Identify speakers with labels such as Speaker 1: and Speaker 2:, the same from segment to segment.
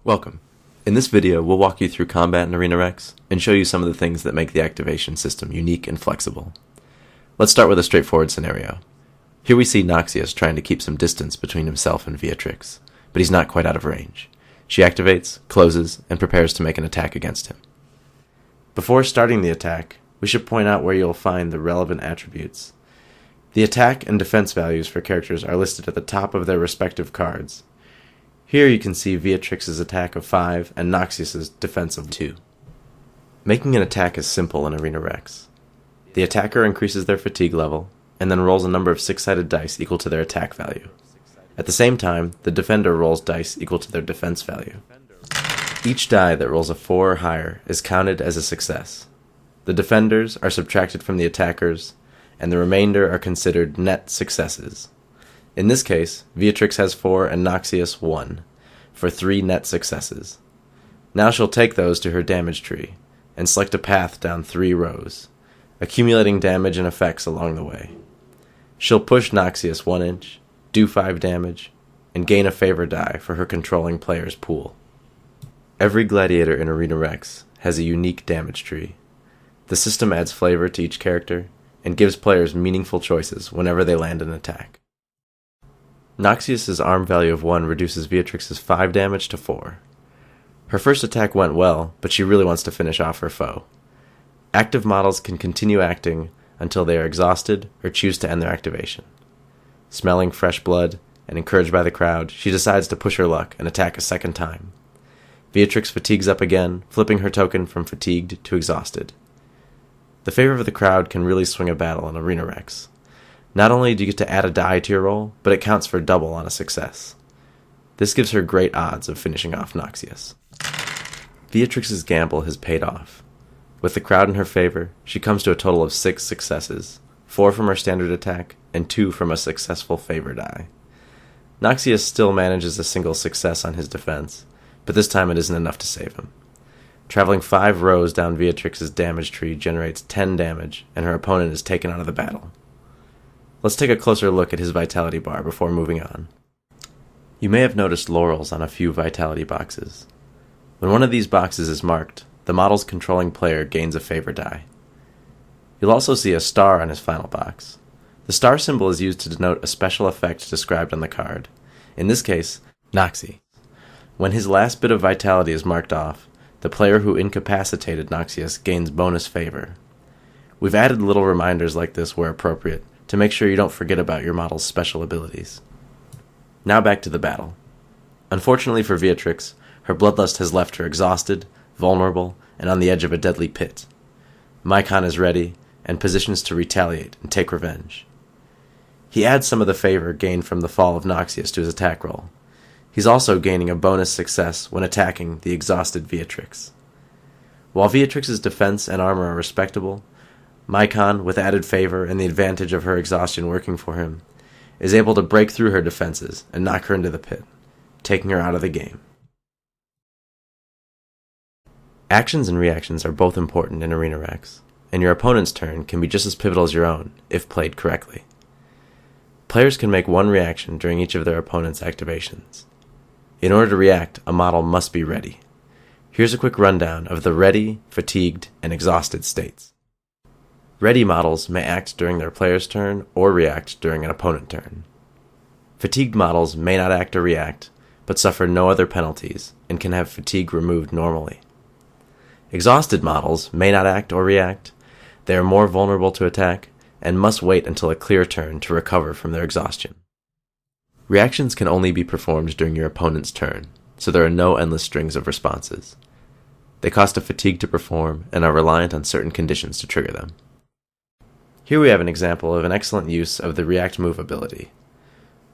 Speaker 1: Welcome. In this video, we'll walk you through combat in Arena Rex and show you some of the things that make the activation system unique and flexible. Let's start with a straightforward scenario. Here we see Noxious trying to keep some distance between himself and Beatrix, but he's not quite out of range. She activates, closes, and prepares to make an attack against him. Before starting the attack, we should point out where you'll find the relevant attributes. The attack and defense values for characters are listed at the top of their respective cards. Here you can see Beatrix's attack of 5 and Noxious's defense of 2. Making an attack is simple in Arena Rex. The attacker increases their fatigue level, and then rolls a number of 6-sided dice equal to their attack value. At the same time, the defender rolls dice equal to their defense value. Each die that rolls a 4 or higher is counted as a success. The defenders are subtracted from the attackers, and the remainder are considered net successes. In this case, Beatrix has 4 and Noxious 1, for 3 net successes. Now she'll take those to her damage tree, and select a path down 3 rows, accumulating damage and effects along the way. She'll push Noxious 1 inch, do 5 damage, and gain a favor die for her controlling player's pool. Every gladiator in Arena Rex has a unique damage tree. The system adds flavor to each character, and gives players meaningful choices whenever they land an attack. Noxious's arm value of 1 reduces Beatrix's 5 damage to 4. Her first attack went well, but she really wants to finish off her foe. Active models can continue acting until they are exhausted or choose to end their activation. Smelling fresh blood and encouraged by the crowd, she decides to push her luck and attack a second time. Beatrix fatigues up again, flipping her token from fatigued to exhausted. The favor of the crowd can really swing a battle in Arena Rex. Not only do you get to add a die to your roll, but it counts for double on a success. This gives her great odds of finishing off Noxious. Beatrix's gamble has paid off. With the crowd in her favor, she comes to a total of 6 successes, 4 from her standard attack, and 2 from a successful favor die. Noxious still manages a single success on his defense, but this time it isn't enough to save him. Traveling 5 rows down Beatrix's damage tree generates 10 damage, and her opponent is taken out of the battle. Let's take a closer look at his vitality bar before moving on. You may have noticed laurels on a few vitality boxes. When one of these boxes is marked, the model's controlling player gains a favor die. You'll also see a star on his final box. The star symbol is used to denote a special effect described on the card. In this case, Noxy. When his last bit of vitality is marked off, the player who incapacitated Noxious gains bonus favor. We've added little reminders like this where appropriate, to make sure you don't forget about your model's special abilities. Now back to the battle. Unfortunately for Beatrix, her bloodlust has left her exhausted, vulnerable, and on the edge of a deadly pit. Mycon is ready, and positions to retaliate and take revenge. He adds some of the favor gained from the fall of Noxious to his attack roll. He's also gaining a bonus success when attacking the exhausted Beatrix. While Beatrix's defense and armor are respectable, Mycon, with added favor and the advantage of her exhaustion working for him, is able to break through her defenses and knock her into the pit, taking her out of the game. Actions and reactions are both important in Arena Rex, and your opponent's turn can be just as pivotal as your own, if played correctly. Players can make 1 reaction during each of their opponent's activations. In order to react, a model must be ready. Here's a quick rundown of the ready, fatigued, and exhausted states. Ready models may act during their player's turn or react during an opponent turn. Fatigued models may not act or react, but suffer no other penalties and can have fatigue removed normally. Exhausted models may not act or react, they are more vulnerable to attack, and must wait until a clear turn to recover from their exhaustion. Reactions can only be performed during your opponent's turn, so there are no endless strings of responses. They cost a fatigue to perform and are reliant on certain conditions to trigger them. Here we have an example of an excellent use of the React Move ability.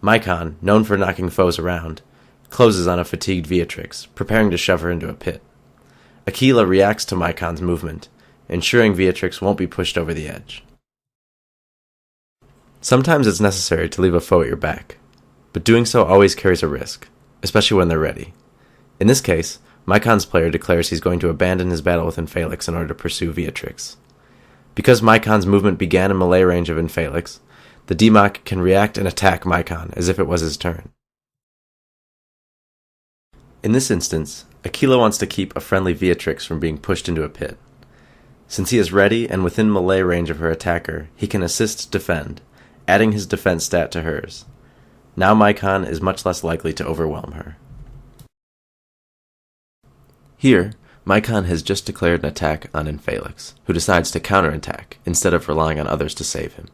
Speaker 1: Mycon, known for knocking foes around, closes on a fatigued Beatrix, preparing to shove her into a pit. Aquila reacts to Mycon's movement, ensuring Beatrix won't be pushed over the edge. Sometimes it's necessary to leave a foe at your back, but doing so always carries a risk, especially when they're ready. In this case, Mycon's player declares he's going to abandon his battle with Infelix in order to pursue Beatrix. Because Mycon's movement began in melee range of Infelix, the Demok can react and attack Mycon as if it was his turn. In this instance, Aquila wants to keep a friendly Beatrix from being pushed into a pit. Since he is ready and within melee range of her attacker, he can assist defend, adding his defense stat to hers. Now Maikon is much less likely to overwhelm her. Here, Maikon has just declared an attack on Infelix, who decides to counterattack instead of relying on others to save him.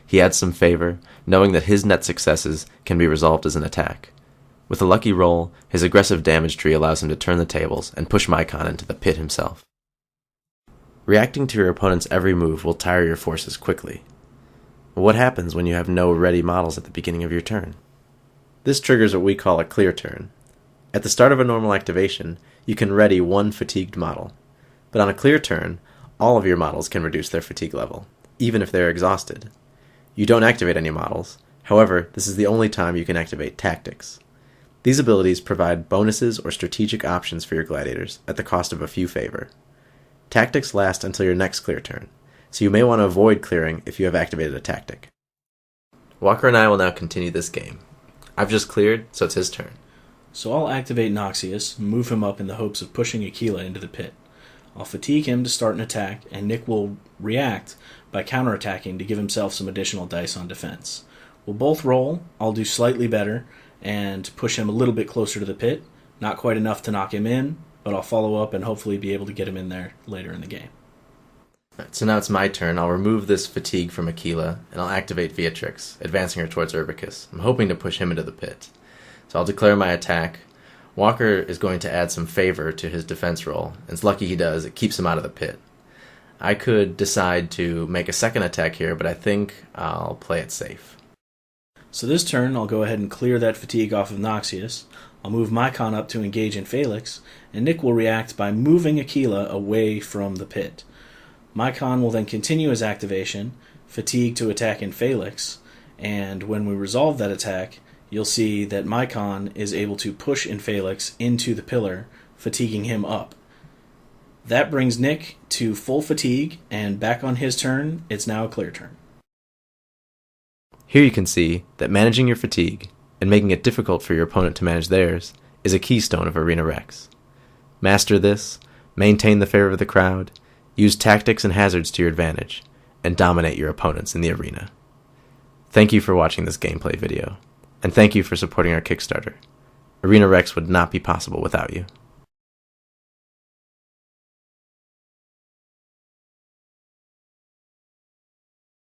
Speaker 1: He adds some favor, knowing that his net successes can be resolved as an attack. With a lucky roll, his aggressive damage tree allows him to turn the tables and push Maikon into the pit himself. Reacting to your opponent's every move will tire your forces quickly. What happens when you have no ready models at the beginning of your turn? This triggers what we call a clear turn. At the start of a normal activation, you can ready one fatigued model. But on a clear turn, all of your models can reduce their fatigue level, even if they are exhausted. You don't activate any models, however, this is the only time you can activate tactics. These abilities provide bonuses or strategic options for your gladiators at the cost of a few favor. Tactics last until your next clear turn, so you may want to avoid clearing if you have activated a tactic. Walker and I will now continue this game. I've just cleared, so it's his turn.
Speaker 2: So I'll activate Noxius, move him up in the hopes of pushing Aquila into the pit. I'll fatigue him to start an attack, and Nick will react by counterattacking to give himself some additional dice on defense. We'll both roll, I'll do slightly better, and push him a little bit closer to the pit. Not quite enough to knock him in, but I'll follow up and hopefully be able to get him in there later in the game.
Speaker 1: Alright, so now it's my turn. I'll remove this fatigue from Aquila, and I'll activate Beatrix, advancing her towards Urbicus. I'm hoping to push him into the pit. So I'll declare my attack. Walker is going to add some favor to his defense roll, and it's lucky he does. It keeps him out of the pit. I could decide to make a second attack here, but I think I'll play it safe.
Speaker 2: So this turn, I'll go ahead and clear that fatigue off of Noxius. I'll move Maikon up to engage Infelix, and Nick will react by moving Aquila away from the pit. Maikon will then continue his activation, fatigue to attack Infelix, and when we resolve that attack, you'll see that Maikon is able to push Infelix into the pillar, fatiguing him up. That brings Nick to full fatigue, and back on his turn, it's now a clear turn.
Speaker 1: Here you can see that managing your fatigue, and making it difficult for your opponent to manage theirs, is a keystone of Arena Rex. Master this, maintain the favor of the crowd, use tactics and hazards to your advantage, and dominate your opponents in the arena. Thank you for watching this gameplay video, and thank you for supporting our Kickstarter. Arena Rex would not be possible without you.